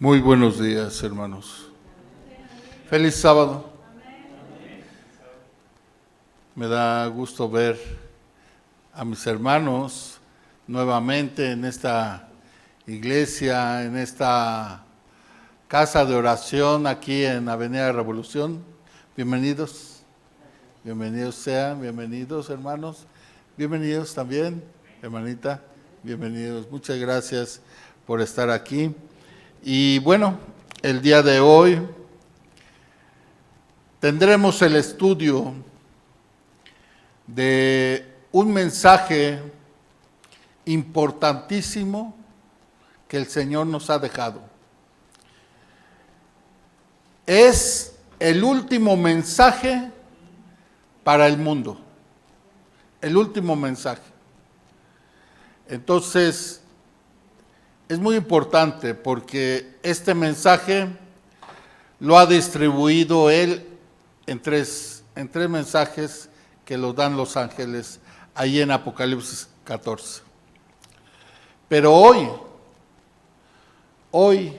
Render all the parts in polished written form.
Muy buenos días, hermanos. Feliz sábado. Me da gusto ver a mis hermanos nuevamente en esta iglesia, en esta casa de oración aquí en Avenida Revolución. Bienvenidos, bienvenidos sean, bienvenidos hermanos, bienvenidos también, hermanita, bienvenidos. Muchas gracias por estar aquí. Y bueno, el día de hoy tendremos el estudio de un mensaje importantísimo que el Señor nos ha dejado. Es el último mensaje para el mundo, el último mensaje. Entonces, es muy importante porque este mensaje lo ha distribuido Él en tres mensajes que los dan los ángeles ahí en Apocalipsis 14. Pero hoy,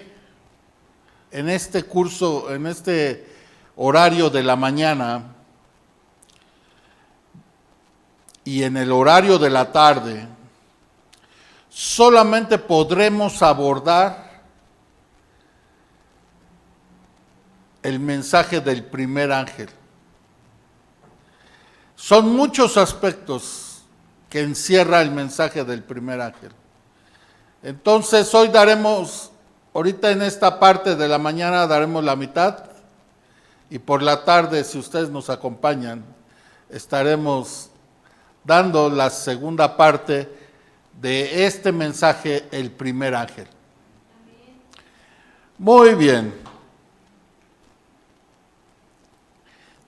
en este curso, en este horario de la mañana y en el horario de la tarde, solamente podremos abordar el mensaje del primer ángel. Son muchos aspectos que encierra el mensaje del primer ángel. Entonces hoy ahorita en esta parte de la mañana daremos la mitad y por la tarde, si ustedes nos acompañan, estaremos dando la segunda parte de este mensaje, el primer ángel. Muy bien.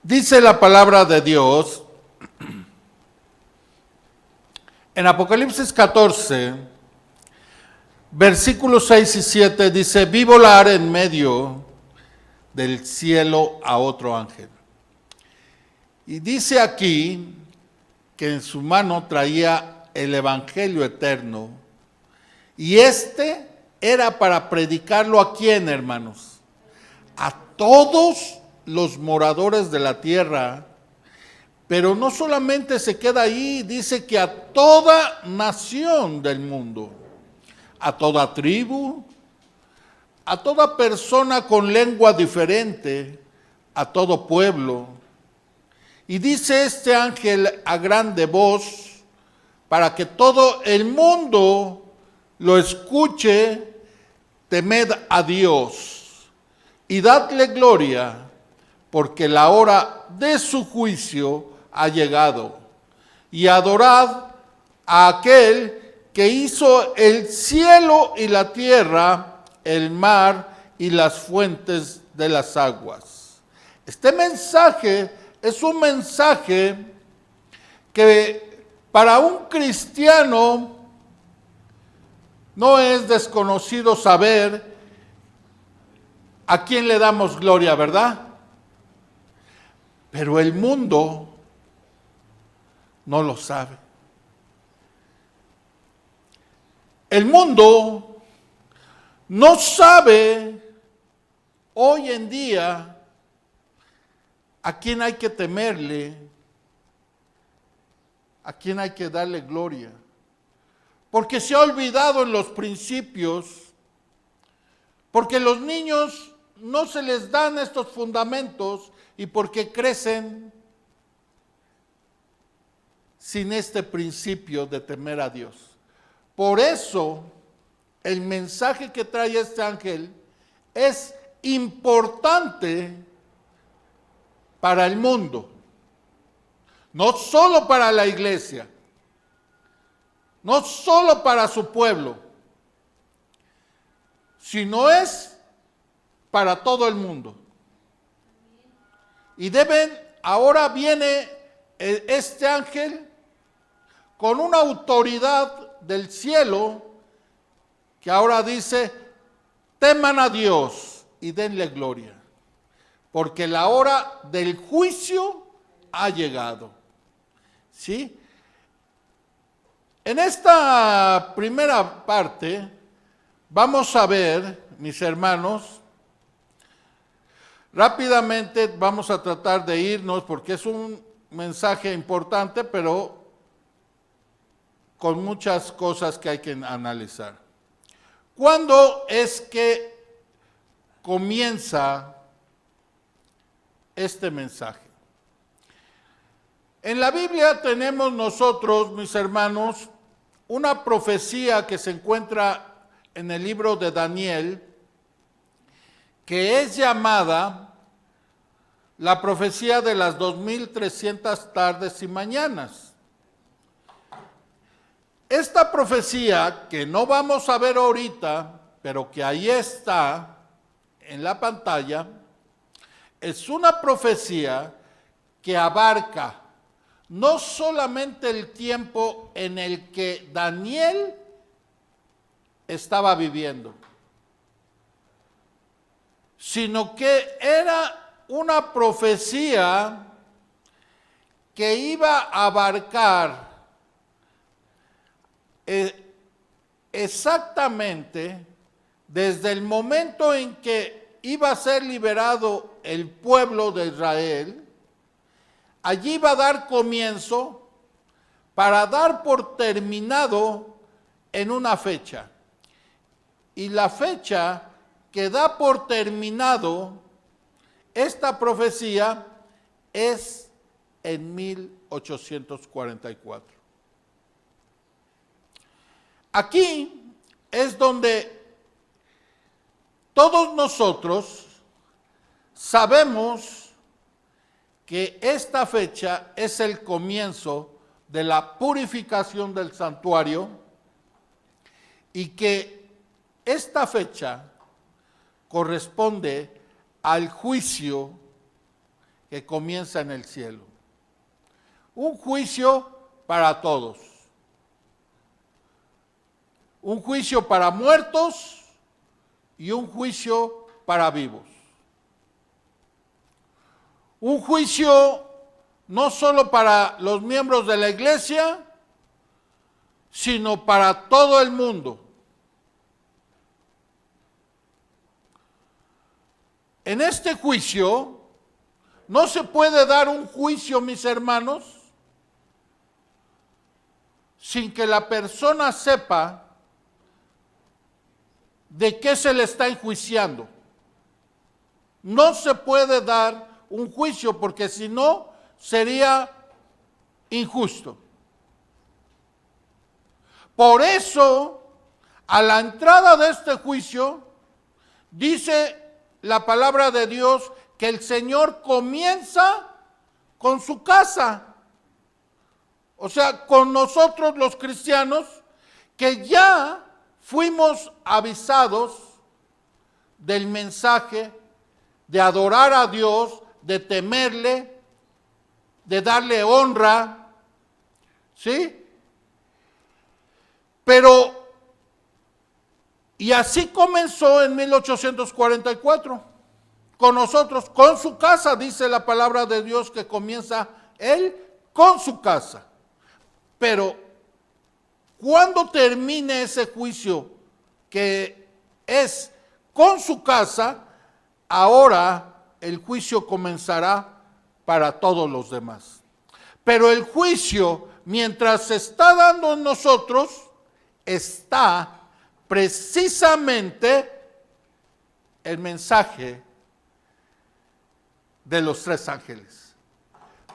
Dice la palabra de Dios en Apocalipsis 14, versículos 6 y 7, dice: vi volar en medio del cielo a otro ángel. Y dice aquí que en su mano traía el evangelio eterno, y este era para predicarlo ¿a quién, hermanos? A todos los moradores de la tierra. Pero no solamente se queda ahí, dice que a toda nación del mundo, a toda tribu, a toda persona con lengua diferente, a todo pueblo. Y dice este ángel a grande voz, para que todo el mundo lo escuche: temed a Dios y dadle gloria, porque la hora de su juicio ha llegado. Y adorad a aquel que hizo el cielo y la tierra, el mar y las fuentes de las aguas. Este mensaje es un mensaje que para un cristiano no es desconocido saber a quién le damos gloria, ¿verdad? Pero el mundo no lo sabe. El mundo no sabe hoy en día a quién hay que temerle, a quién hay que darle gloria, porque se ha olvidado en los principios, porque los niños no se les dan estos fundamentos y porque crecen sin este principio de temer a Dios. Por eso el mensaje que trae este ángel es importante para el mundo. No solo para la iglesia, no solo para su pueblo, sino es para todo el mundo. Y ahora viene este ángel con una autoridad del cielo que ahora dice: teman a Dios y denle gloria, porque la hora del juicio ha llegado. ¿Sí? En esta primera parte vamos a ver mis hermanos, rápidamente vamos a tratar de irnos porque es un mensaje importante, pero con muchas cosas que hay que analizar. ¿Cuándo es que comienza este mensaje? En la Biblia tenemos nosotros, mis hermanos, una profecía que se encuentra en el libro de Daniel, que es llamada la profecía de las 2300 tardes y mañanas. Esta profecía, que no vamos a ver ahorita, pero que ahí está en la pantalla, es una profecía que abarca no solamente el tiempo en el que Daniel estaba viviendo, sino que era una profecía que iba a abarcar exactamente desde el momento en que iba a ser liberado el pueblo de Israel. Allí va a dar comienzo para dar por terminado en una fecha. Y la fecha que da por terminado esta profecía es en 1844. Aquí es donde todos nosotros sabemos que esta fecha es el comienzo de la purificación del santuario y que esta fecha corresponde al juicio que comienza en el cielo. Un juicio para todos. Un juicio para muertos y un juicio para vivos. Un juicio no solo para los miembros de la iglesia, sino para todo el mundo. En este juicio no se puede dar un juicio, mis hermanos, sin que la persona sepa de qué se le está enjuiciando. No se puede dar un juicio porque si no sería injusto. Por eso, a la entrada de este juicio, dice la palabra de Dios que el Señor comienza con su casa. O sea, con nosotros los cristianos que ya fuimos avisados del mensaje de adorar a Dios, de temerle, de darle honra, ¿sí? Pero, y así comenzó en 1844, con nosotros, con su casa, dice la palabra de Dios que comienza él con su casa. Pero, cuando termine ese juicio que es con su casa, ahora el juicio comenzará para todos los demás. Pero el juicio, mientras se está dando en nosotros, está precisamente el mensaje de los tres ángeles.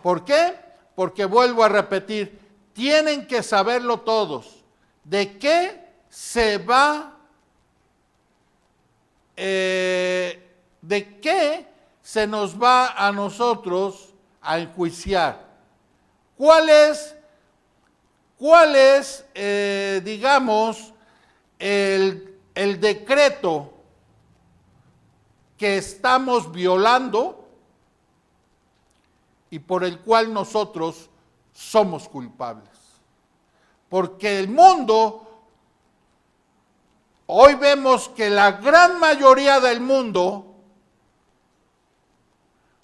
¿Por qué? Porque vuelvo a repetir, tienen que saberlo todos. ¿De qué se va? ¿De qué se nos va a nosotros a enjuiciar? ¿Cuál es, digamos, el decreto que estamos violando y por el cual nosotros somos culpables? Porque el mundo, hoy vemos que la gran mayoría del mundo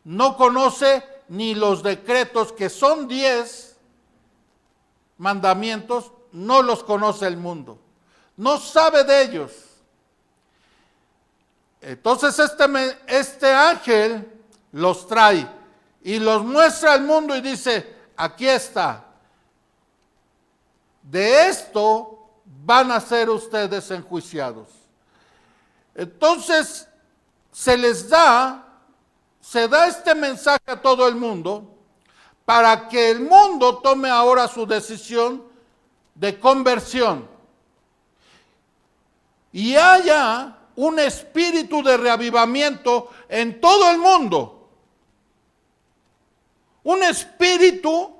no conoce ni los decretos, que son 10 mandamientos, no los conoce el mundo. No sabe de ellos. Entonces este ángel los trae y los muestra al mundo y dice, aquí está. De esto van a ser ustedes enjuiciados. Entonces se da este mensaje a todo el mundo para que el mundo tome ahora su decisión de conversión y haya un espíritu de reavivamiento en todo el mundo. Un espíritu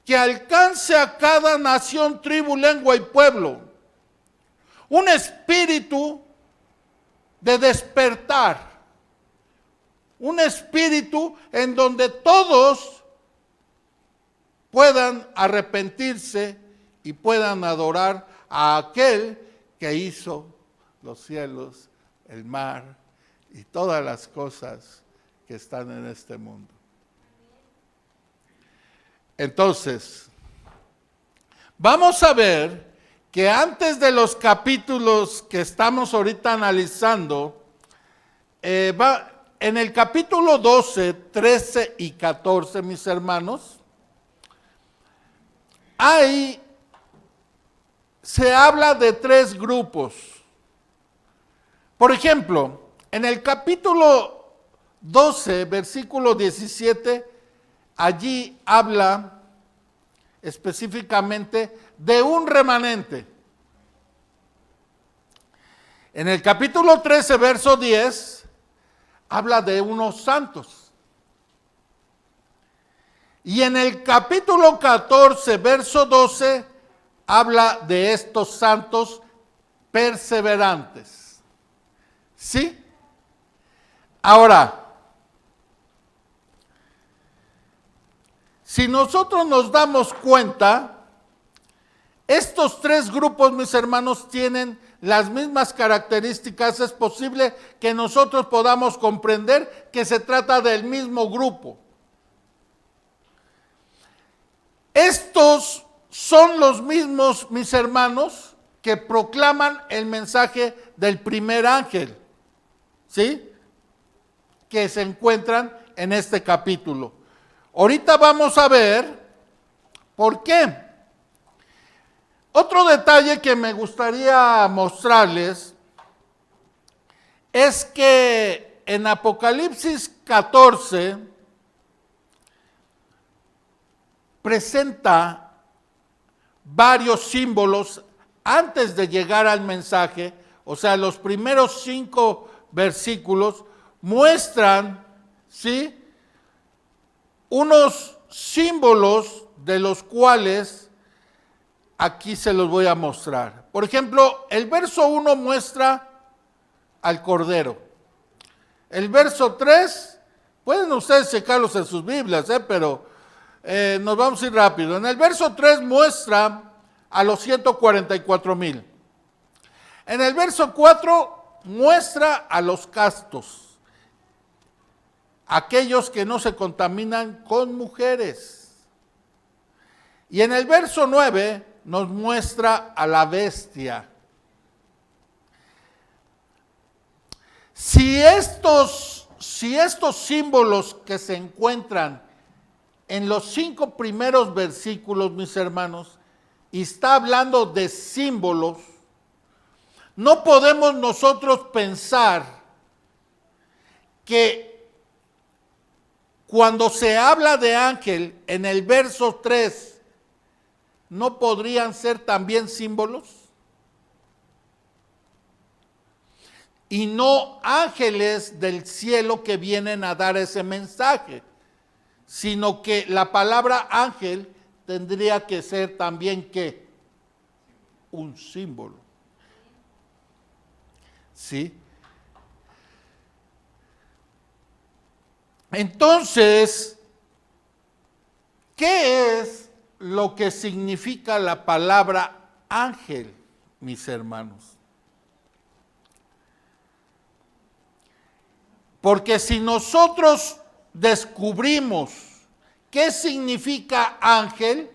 que alcance a cada nación, tribu, lengua y pueblo. Un espíritu de despertar. Un espíritu en donde todos puedan arrepentirse y puedan adorar a aquel que hizo los cielos, el mar y todas las cosas que están en este mundo. Entonces, vamos a ver que antes de los capítulos que estamos ahorita analizando, en el capítulo 12, 13 y 14, mis hermanos, se habla de tres grupos. Por ejemplo, en el capítulo 12, versículo 17, allí habla específicamente de un remanente. En el capítulo 13, verso 10, habla de unos santos. Y en el capítulo 14, verso 12, habla de estos santos perseverantes. ¿Sí? Ahora, si nosotros nos damos cuenta, estos tres grupos, mis hermanos, tienen las mismas características. Es posible que nosotros podamos comprender que se trata del mismo grupo. Estos son los mismos, mis hermanos, que proclaman el mensaje del primer ángel, ¿sí? Que se encuentran en este capítulo. Ahorita vamos a ver por qué. Otro detalle que me gustaría mostrarles es que en Apocalipsis 14 presenta varios símbolos antes de llegar al mensaje. O sea, los primeros 5 versículos muestran, ¿sí?, unos símbolos de los cuales aquí se los voy a mostrar. Por ejemplo, el verso 1 muestra al Cordero. El verso 3, pueden ustedes checarlos en sus Biblias, pero nos vamos a ir rápido. En el verso 3 muestra a los 144,000. En el verso 4 muestra a los castos, aquellos que no se contaminan con mujeres. Y en el verso 9 nos muestra a la bestia. Si estos símbolos que se encuentran en los 5 primeros versículos, mis hermanos, y está hablando de símbolos, no podemos nosotros pensar que cuando se habla de ángel en el verso 3, ¿no podrían ser también símbolos? Y no ángeles del cielo que vienen a dar ese mensaje, sino que la palabra ángel tendría que ser también ¿qué? Un símbolo. ¿Sí? Entonces, ¿qué es lo que significa la palabra ángel, mis hermanos? Porque si nosotros descubrimos qué significa ángel,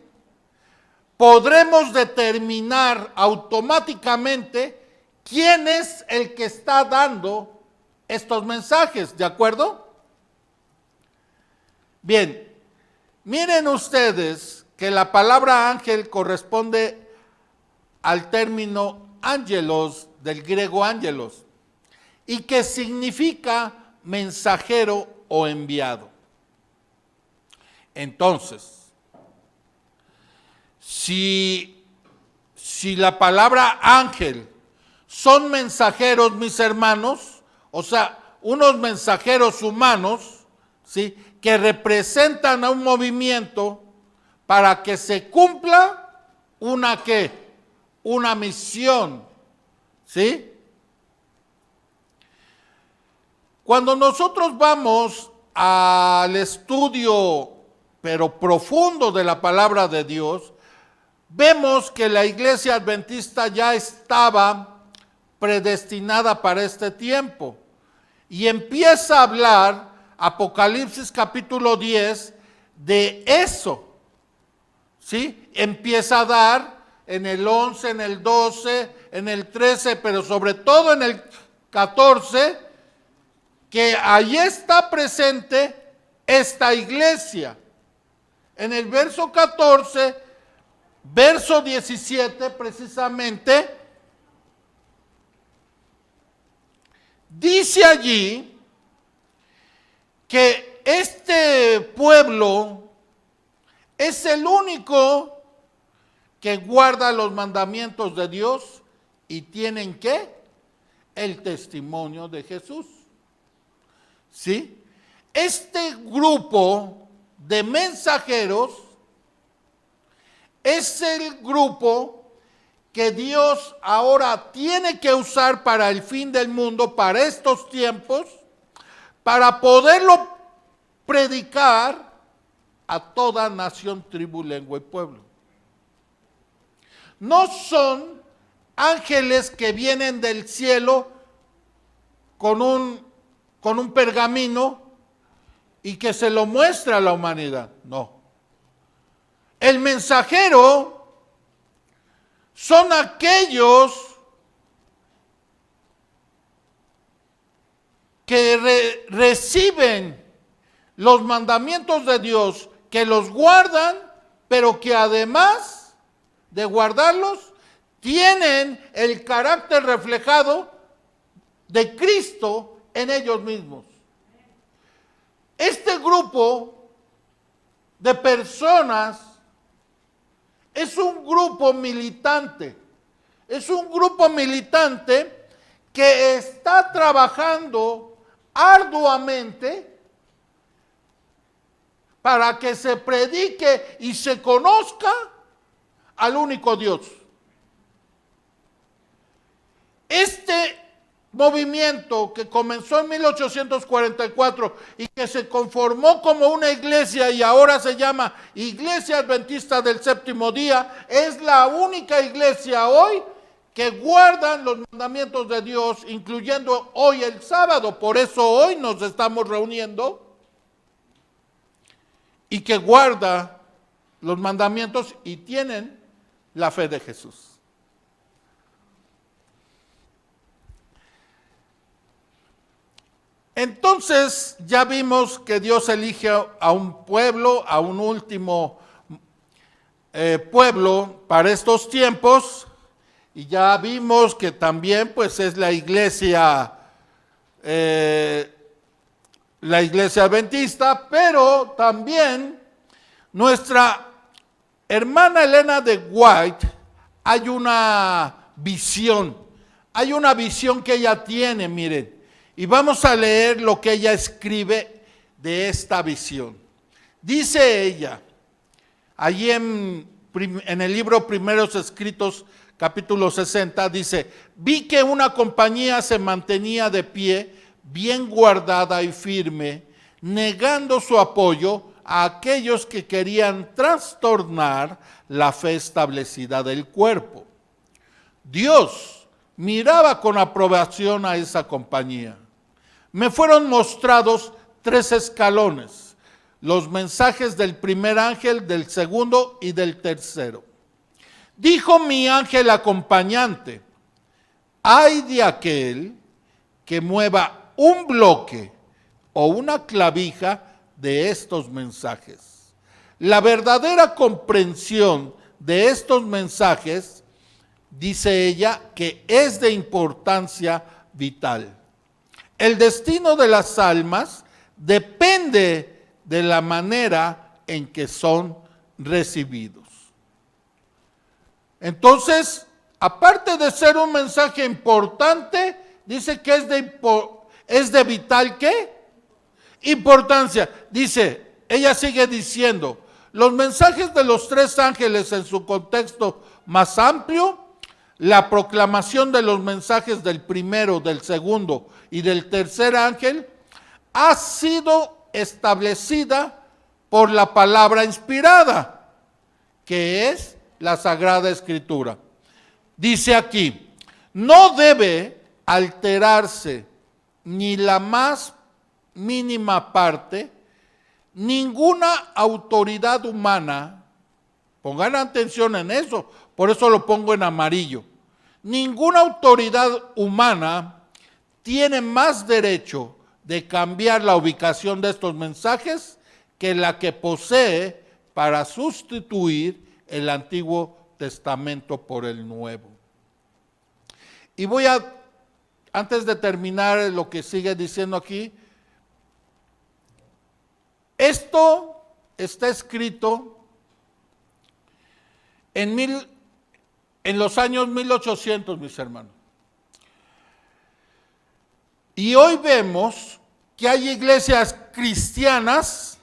podremos determinar automáticamente quién es el que está dando estos mensajes, ¿de acuerdo? Bien, miren ustedes que la palabra ángel corresponde al término ángelos, del griego ángelos, y que significa mensajero o enviado. Entonces, si la palabra ángel son mensajeros, mis hermanos, o sea, unos mensajeros humanos, ¿sí?, que representan a un movimiento para que se cumpla una ¿qué? Una misión, ¿sí? Cuando nosotros vamos al estudio, pero profundo, de la palabra de Dios, vemos que la iglesia adventista ya estaba predestinada para este tiempo. Y empieza a hablar Apocalipsis capítulo 10 de eso, ¿sí? Empieza a dar en el 11, en el 12, en el 13, pero sobre todo en el 14, que ahí está presente esta iglesia. En el verso 14, verso 17 precisamente, dice allí que este pueblo es el único que guarda los mandamientos de Dios y tienen ¿qué? El testimonio de Jesús. ¿Sí? Este grupo de mensajeros es el grupo que Dios ahora tiene que usar para el fin del mundo, para estos tiempos, para poderlo predicar a toda nación, tribu, lengua y pueblo. No son ángeles que vienen del cielo con un pergamino y que se lo muestra a la humanidad. No. El mensajero son aquellos que reciben los mandamientos de Dios, que los guardan, pero que además de guardarlos, tienen el carácter reflejado de Cristo en ellos mismos. Este grupo de personas es un grupo militante, que está trabajando arduamente para que se predique y se conozca al único Dios. Este movimiento que comenzó en 1844 y que se conformó como una iglesia y ahora se llama Iglesia Adventista del Séptimo Día, es la única iglesia hoy que guardan los mandamientos de Dios, incluyendo hoy el sábado. Por eso hoy nos estamos reuniendo, y que guarda los mandamientos y tienen la fe de Jesús. Entonces ya vimos que Dios elige a un pueblo, a un último pueblo para estos tiempos, y ya vimos que también pues es la iglesia adventista, pero también nuestra hermana Elena de White, hay una visión que ella tiene, miren, y vamos a leer lo que ella escribe de esta visión. Dice ella, allí en el libro Primeros Escritos, capítulo 60, dice: vi que una compañía se mantenía de pie, bien guardada y firme, negando su apoyo a aquellos que querían trastornar la fe establecida del cuerpo. Dios miraba con aprobación a esa compañía. Me fueron mostrados 3 escalones, los mensajes del primer ángel, del segundo y del tercero. Dijo mi ángel acompañante: ay de aquel que mueva un bloque o una clavija de estos mensajes. La verdadera comprensión de estos mensajes, dice ella, que es de importancia vital. El destino de las almas depende de la manera en que son recibidos. Entonces, aparte de ser un mensaje importante, dice que es de vital ¿qué? Importancia. Dice, ella sigue diciendo, los mensajes de los tres ángeles en su contexto más amplio, la proclamación de los mensajes del primero, del segundo y del tercer ángel, ha sido establecida por la palabra inspirada, que es la Sagrada Escritura. Dice aquí, no debe alterarse ni la más mínima parte, ninguna autoridad humana, pongan atención en eso, por eso lo pongo en amarillo, ninguna autoridad humana tiene más derecho de cambiar la ubicación de estos mensajes que la que posee para sustituir el Antiguo Testamento por el Nuevo. Y voy a, antes de terminar lo que sigue diciendo aquí, esto está escrito en los años 1800, mis hermanos. Y hoy vemos que hay iglesias cristianas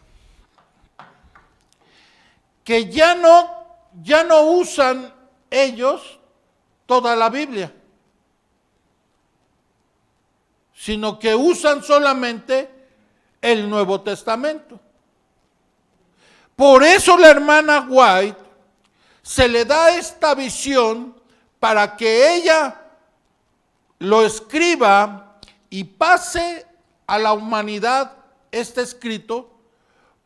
que ya no usan ellos toda la Biblia, sino que usan solamente el Nuevo Testamento. Por eso la hermana White se le da esta visión para que ella lo escriba y pase a la humanidad este escrito,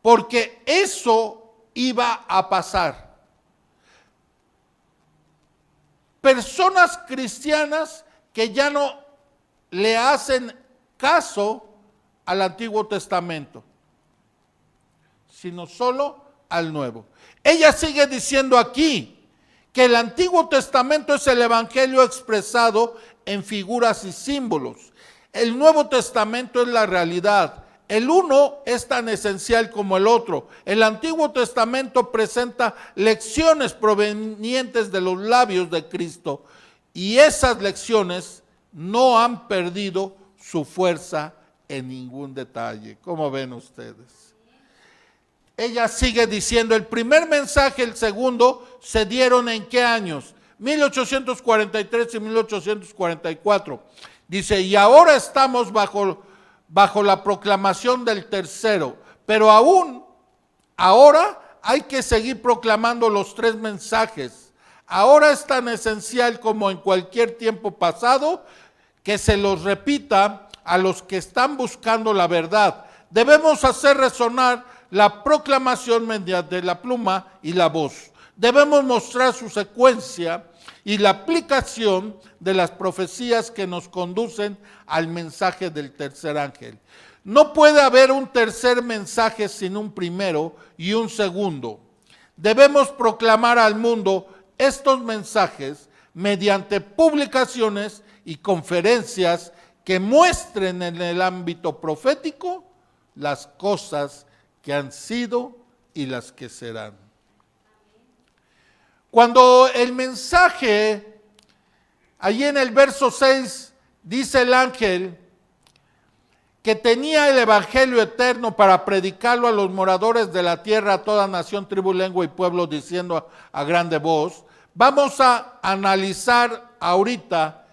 porque eso iba a pasar. Personas cristianas que ya no le hacen caso al Antiguo Testamento, sino solo al Nuevo. Ella sigue diciendo aquí que el Antiguo Testamento es el Evangelio expresado en figuras y símbolos. El Nuevo Testamento es la realidad. El uno es tan esencial como el otro. El Antiguo Testamento presenta lecciones provenientes de los labios de Cristo, y esas lecciones no han perdido su fuerza en ningún detalle. ¿Cómo ven ustedes? Ella sigue diciendo, el primer mensaje, el segundo, se dieron ¿en qué años? 1843 y 1844. Dice, y ahora estamos bajo la proclamación del tercero, pero ahora hay que seguir proclamando los tres mensajes. Ahora es tan esencial como en cualquier tiempo pasado que se los repita a los que están buscando la verdad. Debemos hacer resonar la proclamación mediante la pluma y la voz. Debemos mostrar su secuencia y la aplicación de las profecías que nos conducen al mensaje del tercer ángel. No puede haber un tercer mensaje sin un primero y un segundo. Debemos proclamar al mundo estos mensajes mediante publicaciones y conferencias que muestren en el ámbito profético las cosas que han sido y las que serán. Cuando el mensaje, allí en el verso 6, dice el ángel que tenía el evangelio eterno para predicarlo a los moradores de la tierra, a toda nación, tribu, lengua y pueblo, diciendo a grande voz, vamos a analizar ahorita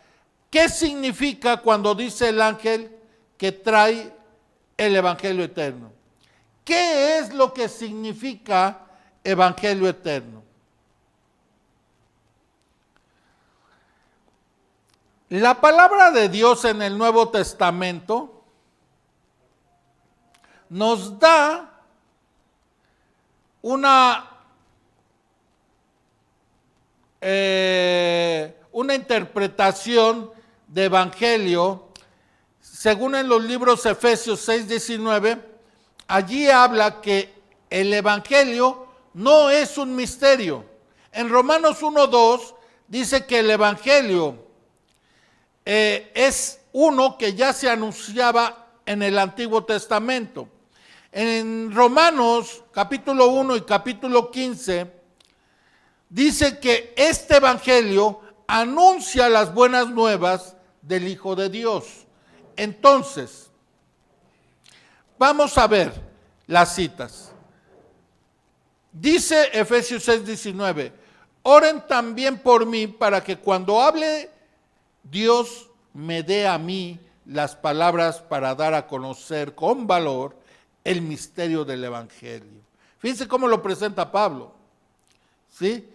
qué significa cuando dice el ángel que trae el evangelio eterno. ¿Qué es lo que significa evangelio eterno? La palabra de Dios en el Nuevo Testamento nos da una interpretación de evangelio según en los libros Efesios 6:19, allí habla que el evangelio no es un misterio. En Romanos 1:2 dice que el evangelio es uno que ya se anunciaba en el Antiguo Testamento. En Romanos capítulo 1 y capítulo 15 dice que este evangelio anuncia las buenas nuevas del Hijo de Dios. Entonces, vamos a ver las citas. Dice Efesios 6:19, oren también por mí para que cuando hable Dios me dé a mí las palabras para dar a conocer con valor el misterio del evangelio. Fíjense cómo lo presenta Pablo. ¿Sí?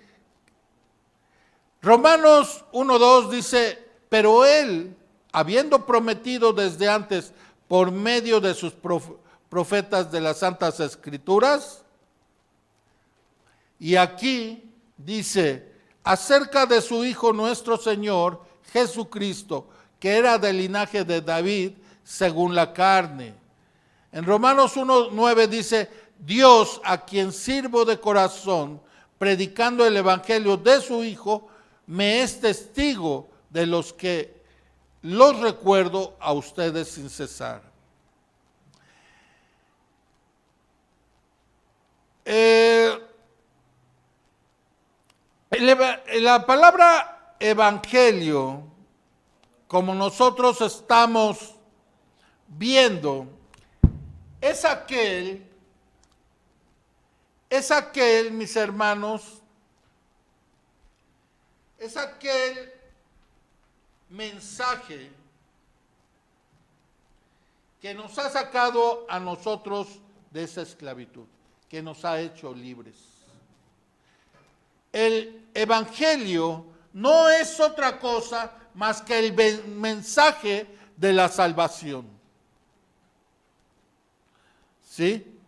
Romanos 1:2 dice, pero él, habiendo prometido desde antes por medio de sus profetas de las Santas Escrituras, y aquí dice, acerca de su Hijo nuestro Señor Jesucristo, que era del linaje de David según la carne. En Romanos 1:9 dice, Dios, a quien sirvo de corazón, predicando el evangelio de su Hijo, me es testigo de los que los recuerdo a ustedes sin cesar. La palabra evangelio, como nosotros estamos viendo, es aquel, mis hermanos, es aquel mensaje que nos ha sacado a nosotros de esa esclavitud, que nos ha hecho libres. El evangelio no es otra cosa más que el mensaje de la salvación. ¿Sí?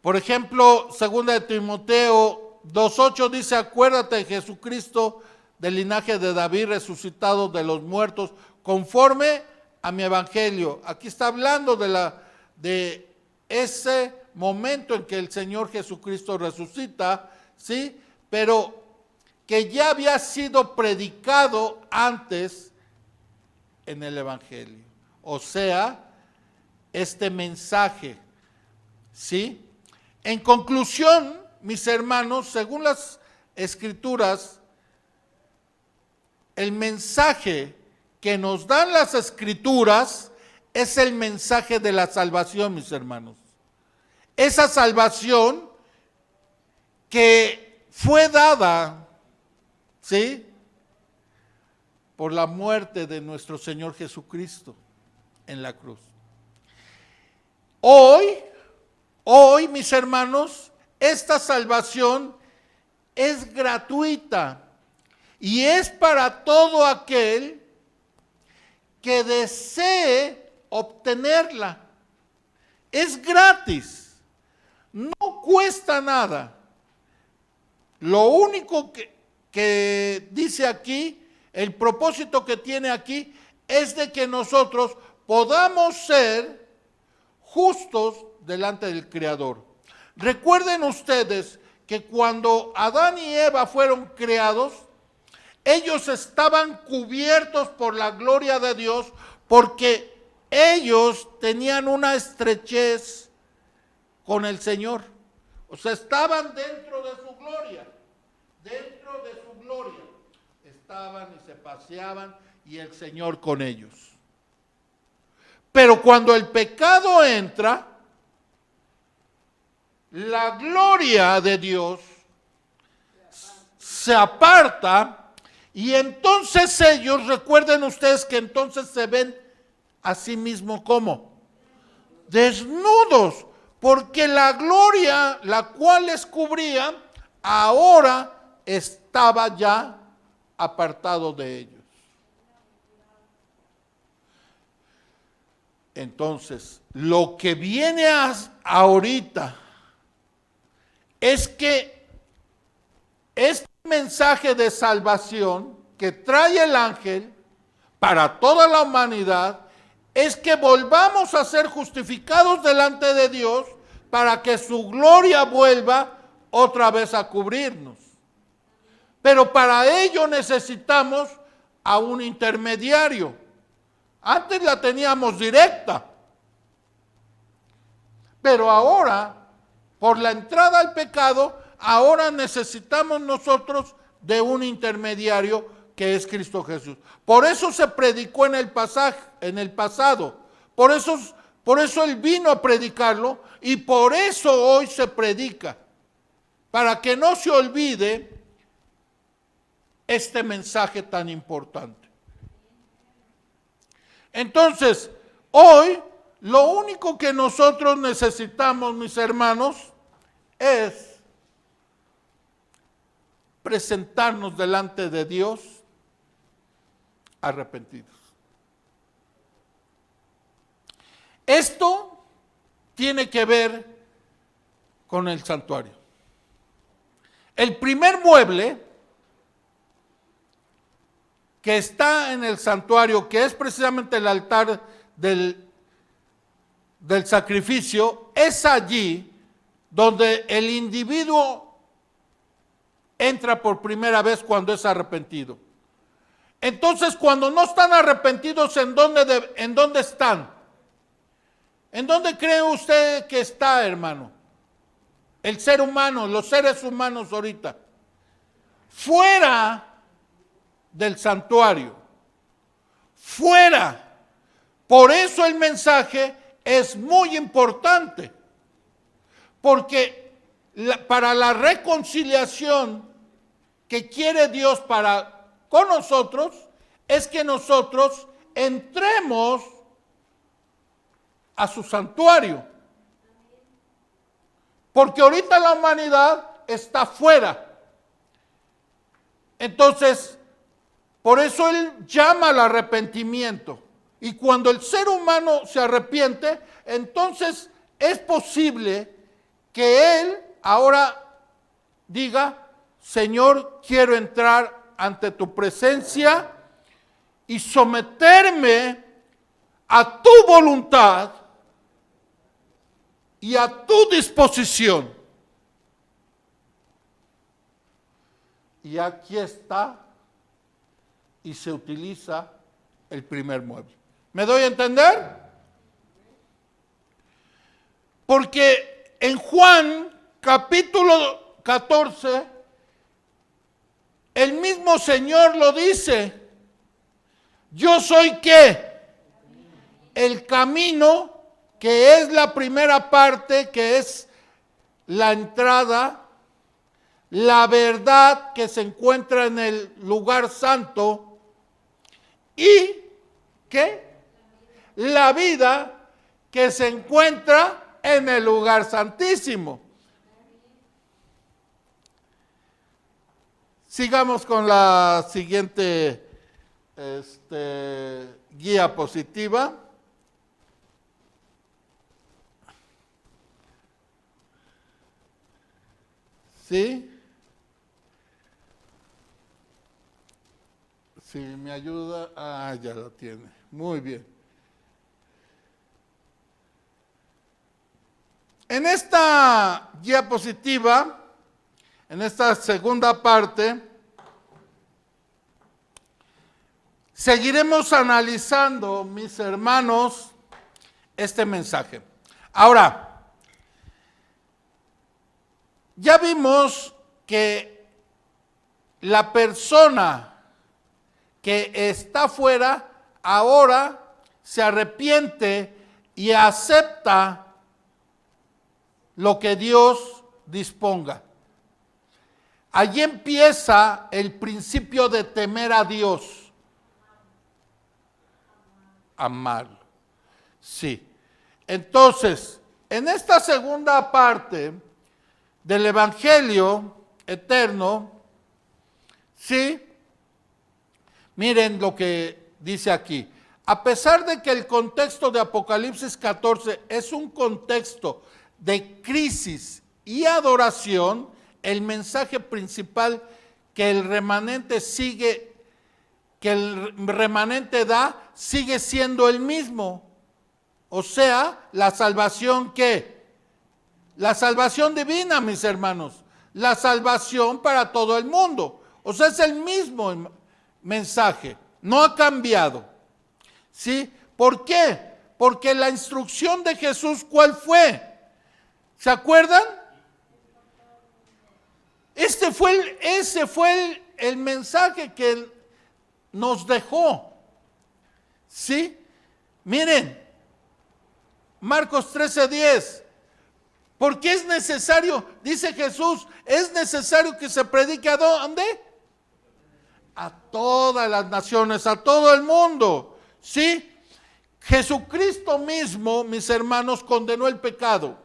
Por ejemplo, 2 de Timoteo 2:8 dice, acuérdate de Jesucristo del linaje de David, resucitado de los muertos, conforme a mi evangelio. Aquí está hablando de ese momento en que el Señor Jesucristo resucita, ¿sí? Pero que ya había sido predicado antes en el evangelio. O sea, este mensaje, ¿sí? En conclusión, mis hermanos, según las Escrituras, el mensaje que nos dan las Escrituras es el mensaje de la salvación, mis hermanos. Esa salvación que fue dada, ¿sí?, por la muerte de nuestro Señor Jesucristo en la cruz. Hoy, mis hermanos, esta salvación es gratuita y es para todo aquel que desee obtenerla. Es gratis, no cuesta nada. Lo único que dice aquí, el propósito que tiene aquí, es de que nosotros podamos ser justos delante del Creador. Recuerden ustedes que cuando Adán y Eva fueron creados, ellos estaban cubiertos por la gloria de Dios porque ellos tenían una estrechez con el Señor. O sea, estaban dentro de su gloria. Dentro de su gloria estaban y se paseaban y el Señor con ellos. Pero cuando el pecado entra, la gloria de Dios se aparta y entonces ellos, recuerden ustedes que entonces se ven a sí mismos como desnudos, porque la gloria, la cual les cubría, ahora estaba ya apartado de ellos. Entonces, lo que viene ahorita es que este mensaje de salvación que trae el ángel para toda la humanidad es que volvamos a ser justificados delante de Dios para que su gloria vuelva otra vez a cubrirnos. Pero para ello necesitamos a un intermediario. Antes la teníamos directa, pero ahora, por la entrada al pecado, ahora necesitamos nosotros de un intermediario que es Cristo Jesús. Por eso se predicó en el pasado. Por eso Él vino a predicarlo y por eso hoy se predica. Para que no se olvide este mensaje tan importante. Entonces, hoy lo único que nosotros necesitamos, mis hermanos, es presentarnos delante de Dios arrepentidos. Esto tiene que ver con el santuario. El primer mueble que está en el santuario, que es precisamente el altar del sacrificio, es allí donde el individuo entra por primera vez cuando es arrepentido. Entonces, cuando no están arrepentidos, ¿en dónde están? ¿En dónde cree usted que está, hermano? El ser humano, los seres humanos ahorita. Fuera del santuario. Fuera. Por eso el mensaje es muy importante. Porque para la reconciliación que quiere Dios con nosotros, es que nosotros entremos a su santuario. Porque ahorita la humanidad está fuera. Entonces, por eso Él llama al arrepentimiento. Y cuando el ser humano se arrepiente, entonces es posible que Él ahora diga: Señor, quiero entrar ante tu presencia y someterme a tu voluntad y a tu disposición. Y aquí está, y se utiliza el primer mueble. ¿Me doy a entender? Porque en Juan capítulo 14, el mismo Señor lo dice: yo soy ¿qué? El camino, que es la primera parte, que es la entrada, la verdad que se encuentra en el lugar santo, y ¿qué? La vida que se encuentra en el lugar santísimo. Sigamos con la siguiente diapositiva. ¿Sí? Si me ayuda. Ah, ya lo tiene. Muy bien. En esta diapositiva, en esta segunda parte, seguiremos analizando, mis hermanos, este mensaje. Ahora, ya vimos que la persona que está fuera ahora se arrepiente y acepta lo que Dios disponga. Allí empieza el principio de temer a Dios. Amarlo. Sí. Entonces, en esta segunda parte del Evangelio eterno, sí, miren lo que dice aquí. A pesar de que el contexto de Apocalipsis 14 es un contexto de crisis y adoración, el mensaje principal que el remanente da sigue siendo el mismo. O sea, la salvación ¿qué? La salvación divina, mis hermanos. La salvación para todo el mundo. O sea, es el mismo mensaje. No ha cambiado. ¿Sí? ¿Por qué? Porque la instrucción de Jesús, ¿cuál fue? ¿Se acuerdan? Ese fue el mensaje que Él nos dejó. ¿Sí? Miren, Marcos 13:10. Porque es necesario, dice Jesús, es necesario que se predique ¿a dónde? A todas las naciones, a todo el mundo. ¿Sí? Jesucristo mismo, mis hermanos, condenó el pecado.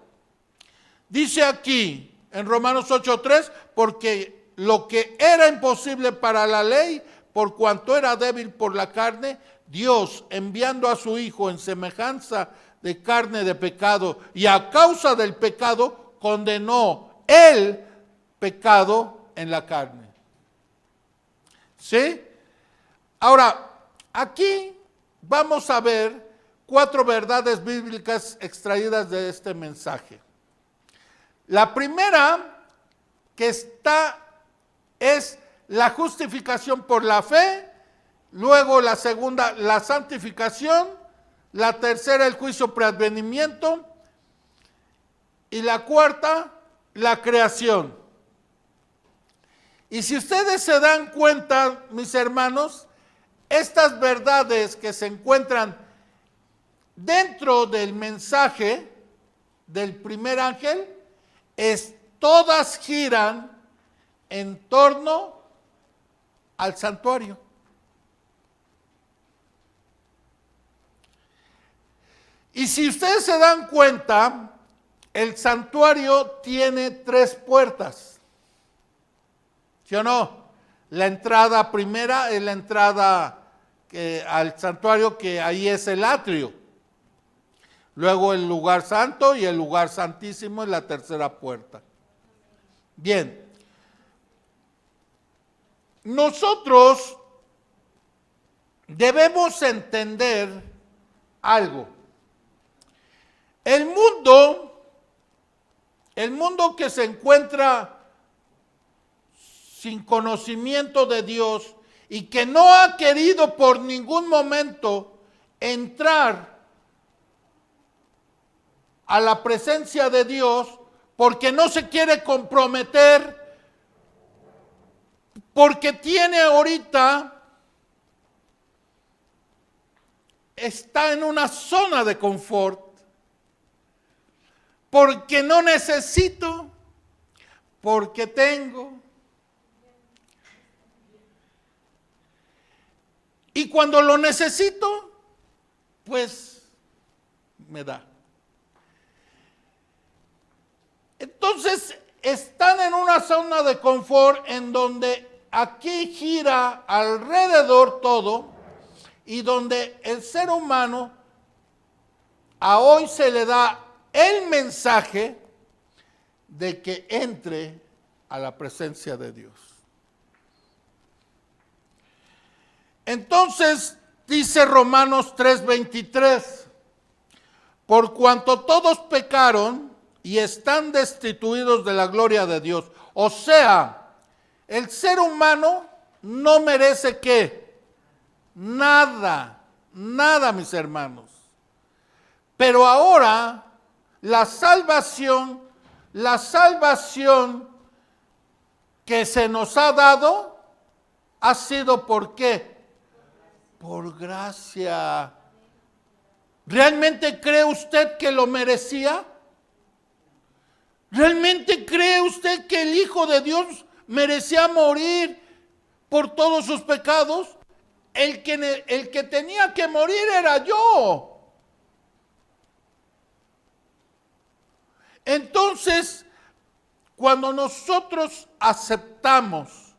Dice aquí en Romanos 8:3, porque lo que era imposible para la ley, por cuanto era débil por la carne, Dios, enviando a su Hijo en semejanza de carne de pecado, y a causa del pecado, condenó el pecado en la carne. ¿Sí? Ahora, aquí vamos a ver 4 verdades bíblicas extraídas de este mensaje. La primera que está es la justificación por la fe, luego la segunda, la santificación, la tercera, el juicio preadvenimiento, y la cuarta, la creación. Y si ustedes se dan cuenta, mis hermanos, estas verdades que se encuentran dentro del mensaje del primer ángel, todas giran en torno al santuario. Y si ustedes se dan cuenta, el santuario tiene 3 puertas. ¿Sí o no? La entrada primera es la entrada al santuario, que ahí es el atrio. Luego el lugar santo y el lugar santísimo es la tercera puerta. Bien. Nosotros debemos entender algo. El mundo que se encuentra sin conocimiento de Dios y que no ha querido por ningún momento entrar a la presencia de Dios, porque no se quiere comprometer, porque tiene ahorita, está en una zona de confort, porque no necesito, porque tengo. Y cuando lo necesito, pues me da. Entonces, están en una zona de confort en donde aquí gira alrededor todo, y donde el ser humano a hoy se le da el mensaje de que entre a la presencia de Dios. Entonces, dice Romanos 3:23, por cuanto todos pecaron y están destituidos de la gloria de Dios. O sea, el ser humano no merece ¿qué? Nada, nada, mis hermanos. Pero ahora la salvación que se nos ha dado ha sido ¿por qué? Por gracia. ¿Realmente cree usted que lo merecía? ¿Realmente cree usted que el Hijo de Dios merecía morir por todos sus pecados? El que tenía que morir era yo. Entonces, cuando nosotros aceptamos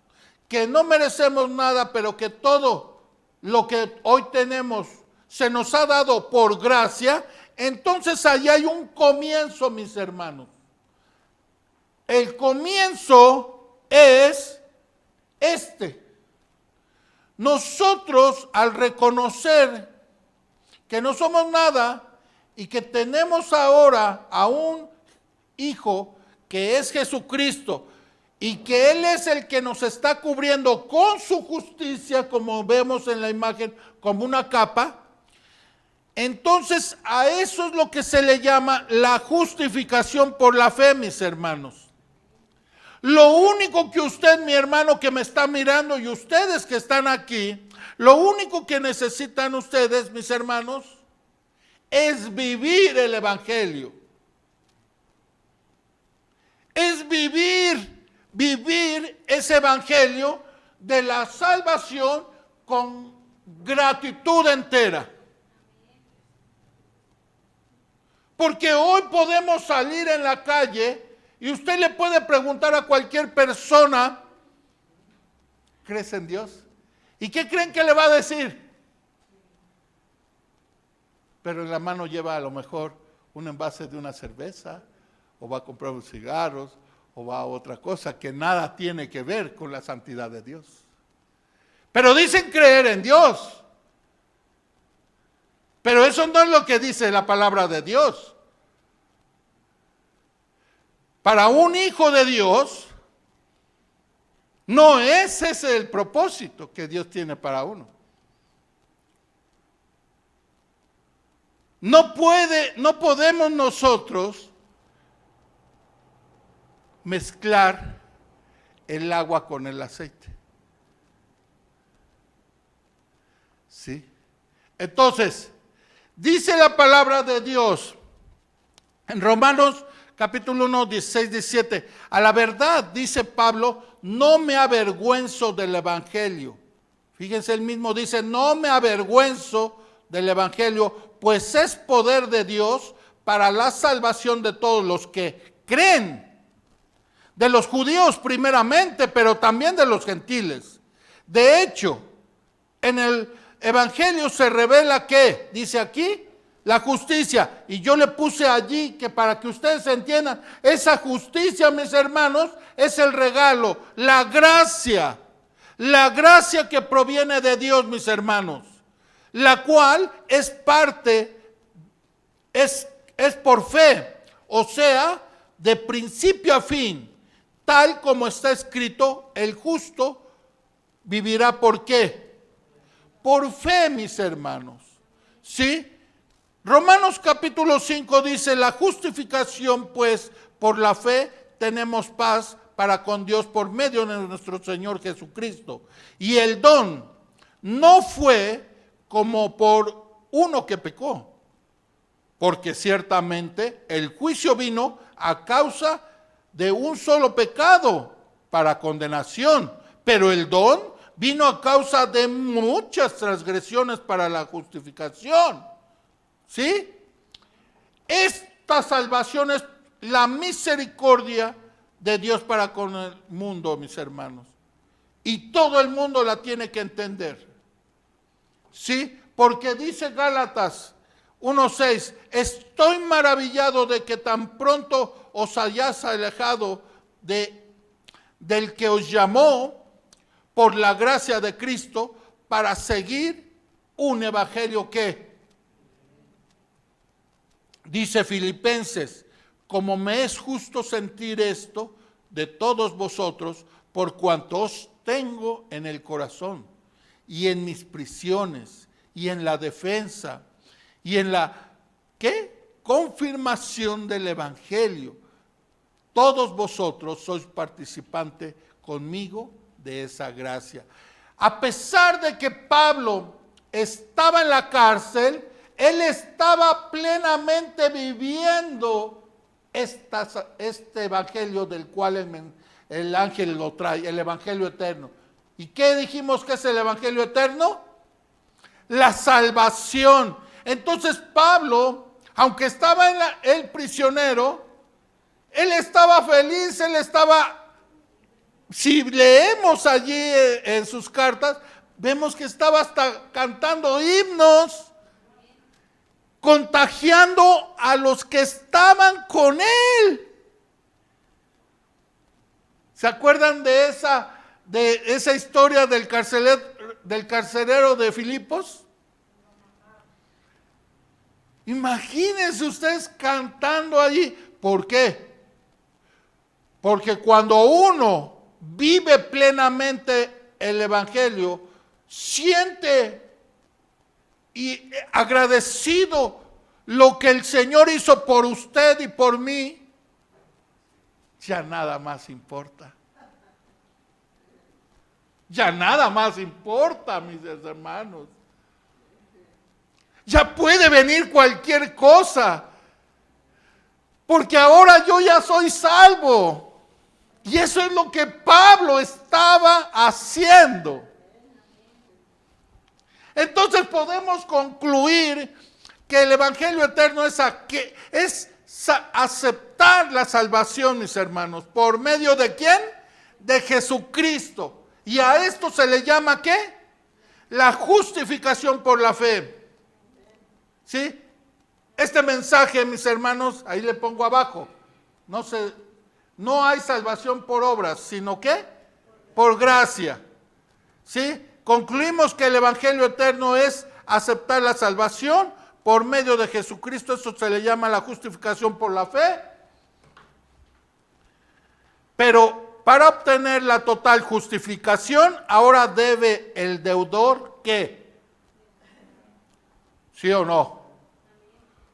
que no merecemos nada, pero que todo lo que hoy tenemos se nos ha dado por gracia, entonces ahí hay un comienzo, mis hermanos. El comienzo es nosotros, al reconocer que no somos nada y que tenemos ahora a un Hijo que es Jesucristo y que Él es el que nos está cubriendo con su justicia, como vemos en la imagen, como una capa, entonces a eso es lo que se le llama la justificación por la fe, mis hermanos. Lo único que usted, mi hermano que me está mirando, y ustedes que están aquí, lo único que necesitan ustedes, mis hermanos, es vivir el Evangelio. Es vivir ese Evangelio de la salvación con gratitud entera. Porque hoy podemos salir en la calle y usted le puede preguntar a cualquier persona, ¿crees en Dios? ¿Y qué creen que le va a decir? Pero en la mano lleva a lo mejor un envase de una cerveza, o va a comprar unos cigarros, o va a otra cosa que nada tiene que ver con la santidad de Dios. Pero dicen creer en Dios. Pero eso no es lo que dice la palabra de Dios. Para un hijo de Dios, no es ese el propósito que Dios tiene para uno. No podemos nosotros mezclar el agua con el aceite. ¿Sí? Entonces, dice la palabra de Dios en Romanos capítulo 1, 16, 17. A la verdad, dice Pablo, no me avergüenzo del Evangelio. Fíjense, él mismo dice, no me avergüenzo del Evangelio, pues es poder de Dios para la salvación de todos los que creen. De los judíos primeramente, pero también de los gentiles. De hecho, en el Evangelio se revela que, dice aquí, la justicia. Y yo le puse allí que para que ustedes entiendan, esa justicia, mis hermanos, es el regalo, la gracia que proviene de Dios, mis hermanos, la cual es parte, es por fe, o sea, de principio a fin. Tal como está escrito, el justo vivirá ¿por qué? Por fe, mis hermanos. ¿Sí? Romanos capítulo 5 dice, la justificación pues por la fe tenemos paz para con Dios por medio de nuestro Señor Jesucristo. Y el don no fue como por uno que pecó, porque ciertamente el juicio vino a causa de un solo pecado para condenación, pero el don vino a causa de muchas transgresiones para la justificación. ¿Sí? Esta salvación es la misericordia de Dios para con el mundo, mis hermanos. Y todo el mundo la tiene que entender. ¿Sí? Porque dice Gálatas 1:6, estoy maravillado de que tan pronto os hayáis alejado del que os llamó por la gracia de Cristo para seguir un evangelio que, dice Filipenses, como me es justo sentir esto de todos vosotros, por cuanto os tengo en el corazón y en mis prisiones y en la defensa y en la, ¿qué? Confirmación del evangelio. Todos vosotros sois participantes conmigo de esa gracia. A pesar de que Pablo estaba en la cárcel, él estaba plenamente viviendo este evangelio del cual el ángel lo trae, el evangelio eterno. ¿Y qué dijimos que es el evangelio eterno? La salvación. Entonces Pablo, aunque estaba el prisionero, él estaba feliz, él estaba, si leemos allí en sus cartas, vemos que estaba hasta cantando himnos, contagiando a los que estaban con él. ¿Se acuerdan de esa historia del carcelero de Filipos? Imagínense ustedes cantando allí. ¿Por qué? Porque cuando uno vive plenamente el Evangelio, siente y agradecido lo que el Señor hizo por usted y por mí, ya nada más importa. Ya nada más importa, mis hermanos. Ya puede venir cualquier cosa, porque ahora yo ya soy salvo. Y eso es lo que Pablo estaba haciendo. Entonces podemos concluir que el Evangelio eterno es aceptar la salvación, mis hermanos. ¿Por medio de quién? De Jesucristo. ¿Y a esto se le llama qué? La justificación por la fe. ¿Sí? Este mensaje, mis hermanos, ahí le pongo abajo. No hay salvación por obras, sino ¿qué? Por gracia. ¿Sí? Concluimos que el Evangelio eterno es aceptar la salvación por medio de Jesucristo. Eso se le llama la justificación por la fe. Pero para obtener la total justificación, ahora debe el deudor ¿qué? ¿Sí o no?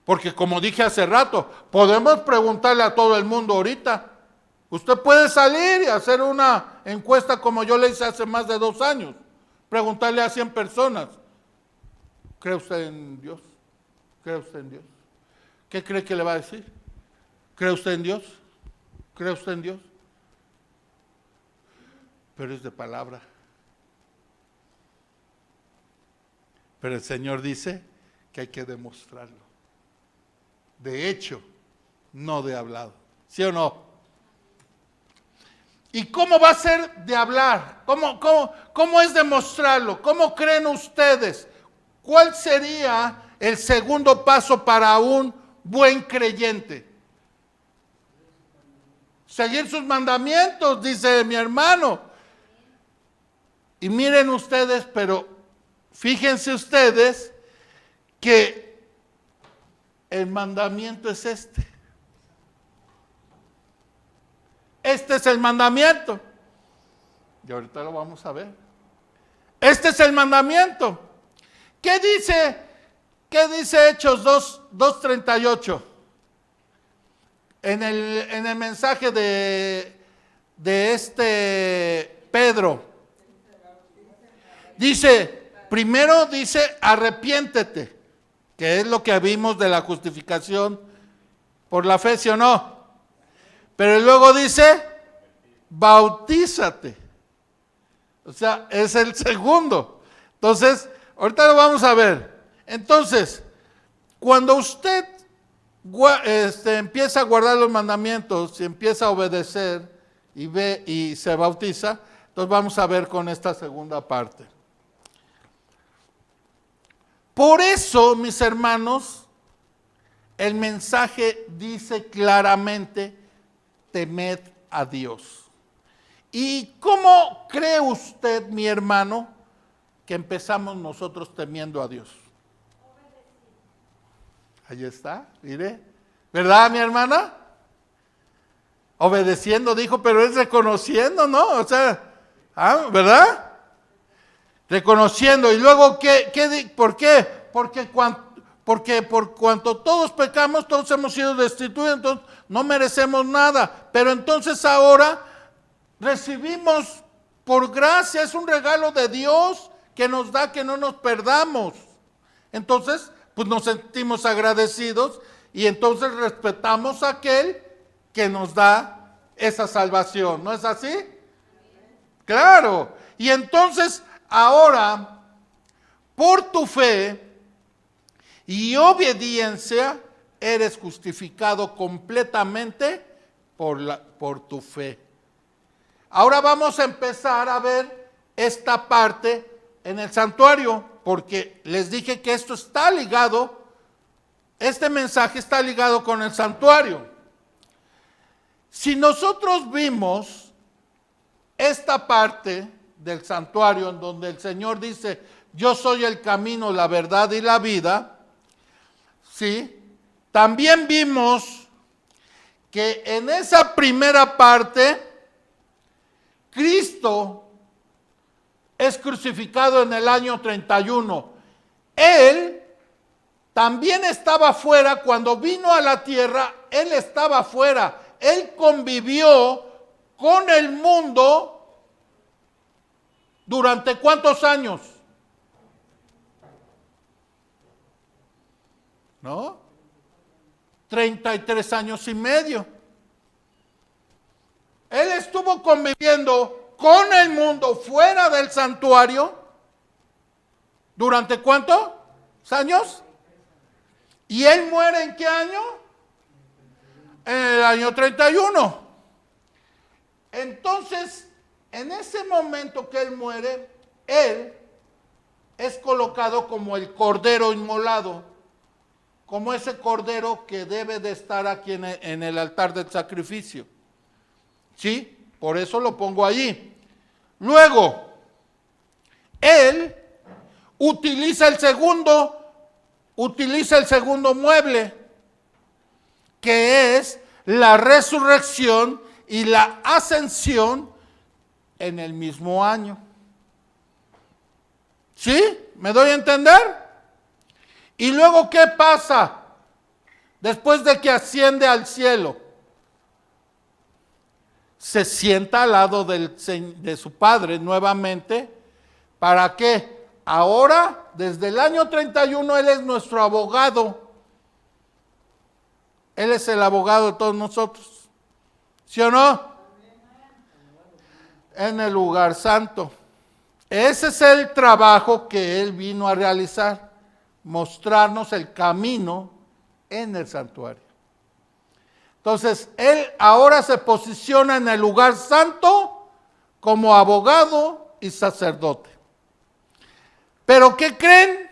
Porque como dije hace rato, podemos preguntarle a todo el mundo ahorita. Usted puede salir y hacer una encuesta como yo le hice hace más de 2 años. Preguntarle a 100 personas. ¿Cree usted en Dios? ¿Cree usted en Dios? ¿Qué cree que le va a decir? ¿Cree usted en Dios? ¿Cree usted en Dios? Pero es de palabra. Pero el Señor dice que hay que demostrarlo. De hecho, no de hablado. ¿Sí o no? ¿Y cómo va a ser de hablar? ¿Cómo es demostrarlo? ¿Cómo creen ustedes? ¿Cuál sería el segundo paso para un buen creyente? Seguir sus mandamientos, dice mi hermano. Y miren ustedes, pero fíjense ustedes que el mandamiento es este. Este es el mandamiento. Y ahorita lo vamos a ver. Este es el mandamiento. ¿Qué dice Hechos 2:38? En el mensaje de este Pedro. Primero dice, arrepiéntete, que es lo que vimos de la justificación por la fe, ¿sí o no? Pero luego dice, bautízate. O sea, es el segundo. Entonces, ahorita lo vamos a ver. Entonces, cuando usted empieza a guardar los mandamientos y empieza a obedecer y se bautiza, entonces vamos a ver con esta segunda parte. Por eso, mis hermanos, el mensaje dice claramente, temed a Dios. ¿Y cómo cree usted, mi hermano, que empezamos nosotros temiendo a Dios? Ahí está, mire. ¿Verdad, mi hermana? Obedeciendo, dijo, pero es reconociendo, ¿no? O sea, ¿verdad? Reconociendo. Y luego, ¿por qué? Porque por cuanto todos pecamos, todos hemos sido destituidos, entonces no merecemos nada. Pero entonces ahora recibimos por gracia, es un regalo de Dios que nos da que no nos perdamos. Entonces, pues nos sentimos agradecidos y entonces respetamos a aquel que nos da esa salvación. ¿No es así? Claro. Y entonces, ahora, por tu fe y obediencia, eres justificado completamente por tu fe. Ahora vamos a empezar a ver esta parte en el santuario, porque les dije que esto está ligado, este mensaje está ligado con el santuario. Si nosotros vimos esta parte del santuario en donde el Señor dice, yo soy el camino, la verdad y la vida, ¿sí? También vimos que en esa primera parte, Cristo es crucificado en el año 31. Él también estaba fuera cuando vino a la tierra, Él estaba fuera. Él convivió con el mundo durante ¿cuántos años? ¿No? 33 años y medio. Él estuvo conviviendo con el mundo fuera del santuario. ¿Durante cuántos años? ¿Y él muere en qué año? En el año 31. Entonces, en ese momento que él muere, él es colocado como el cordero inmolado, como ese cordero que debe de estar aquí en el altar del sacrificio. ¿Sí? Por eso lo pongo allí. Luego, él utiliza el segundo mueble, que es la resurrección y la ascensión en el mismo año. ¿Sí? ¿Me doy a entender? Y luego, ¿qué pasa después de que asciende al cielo? Se sienta al lado de su Padre nuevamente. ¿Para qué? Ahora, desde el año 31, Él es nuestro abogado. Él es el abogado de todos nosotros. ¿Sí o no? En el lugar santo. Ese es el trabajo que Él vino a realizar. Mostrarnos el camino en el santuario. Entonces, Él ahora se posiciona en el lugar santo como abogado y sacerdote. Pero ¿qué creen?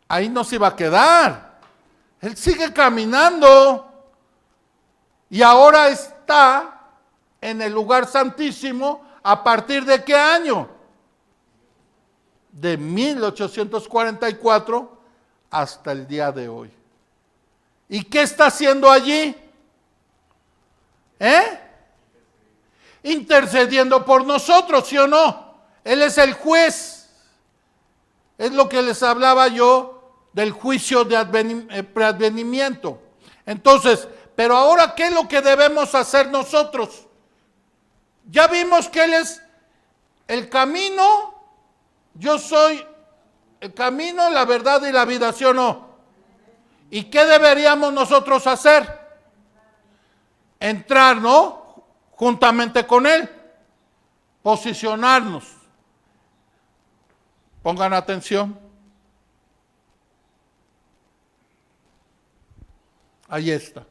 Ahí no se iba a quedar. Él sigue caminando y ahora está en el lugar santísimo. ¿A partir de qué año? De 1844 hasta el día de hoy. ¿Y qué está haciendo allí? Intercediendo por nosotros, ¿sí o no? Él es el juez. Es lo que les hablaba yo del juicio de preadvenimiento. Entonces, pero ahora, ¿qué es lo que debemos hacer nosotros? Ya vimos que Él es el camino. Yo soy el camino, la verdad y la vida, ¿sí o no? ¿Y qué deberíamos nosotros hacer? Entrar, ¿no? Juntamente con Él. Posicionarnos. Pongan atención. Ahí está.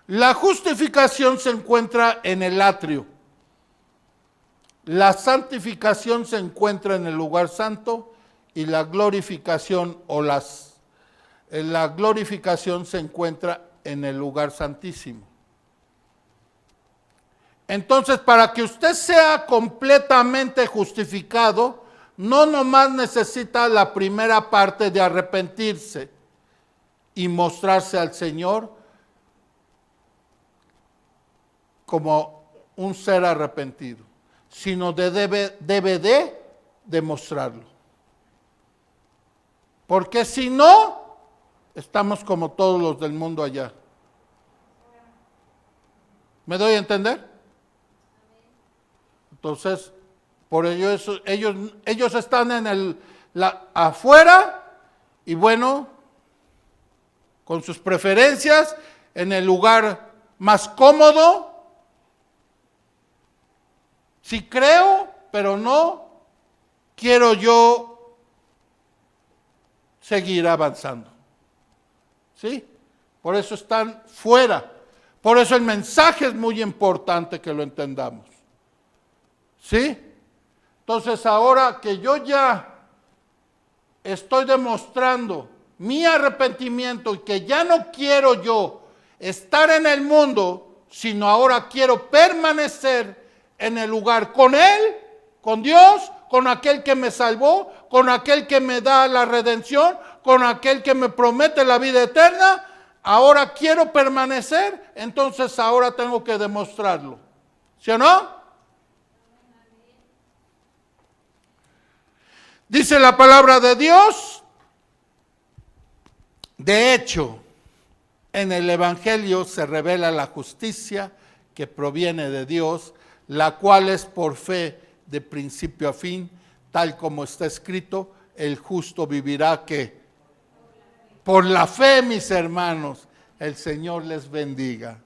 La justificación se encuentra en el atrio. La santificación se encuentra en el lugar santo y la glorificación la glorificación se encuentra en el lugar santísimo. Entonces, para que usted sea completamente justificado, no nomás necesita la primera parte de arrepentirse y mostrarse al Señor como un ser arrepentido, sino debe de demostrarlo. Porque si no, estamos como todos los del mundo allá. ¿Me doy a entender? Entonces, por ello ellos están en afuera y bueno, con sus preferencias, en el lugar más cómodo. Sí creo, pero no quiero yo seguir avanzando. ¿Sí? Por eso están fuera. Por eso el mensaje es muy importante que lo entendamos. ¿Sí? Entonces ahora que yo ya estoy demostrando mi arrepentimiento y que ya no quiero yo estar en el mundo, sino ahora quiero permanecer en el lugar con Él, con Dios, con aquel que me salvó, con aquel que me da la redención, con aquel que me promete la vida eterna, ahora quiero permanecer, entonces ahora tengo que demostrarlo. ¿Sí o no? Dice la palabra de Dios, de hecho, en el Evangelio se revela la justicia que proviene de Dios, la cual es por fe de principio a fin, tal como está escrito, el justo vivirá que por la fe, mis hermanos, el Señor les bendiga.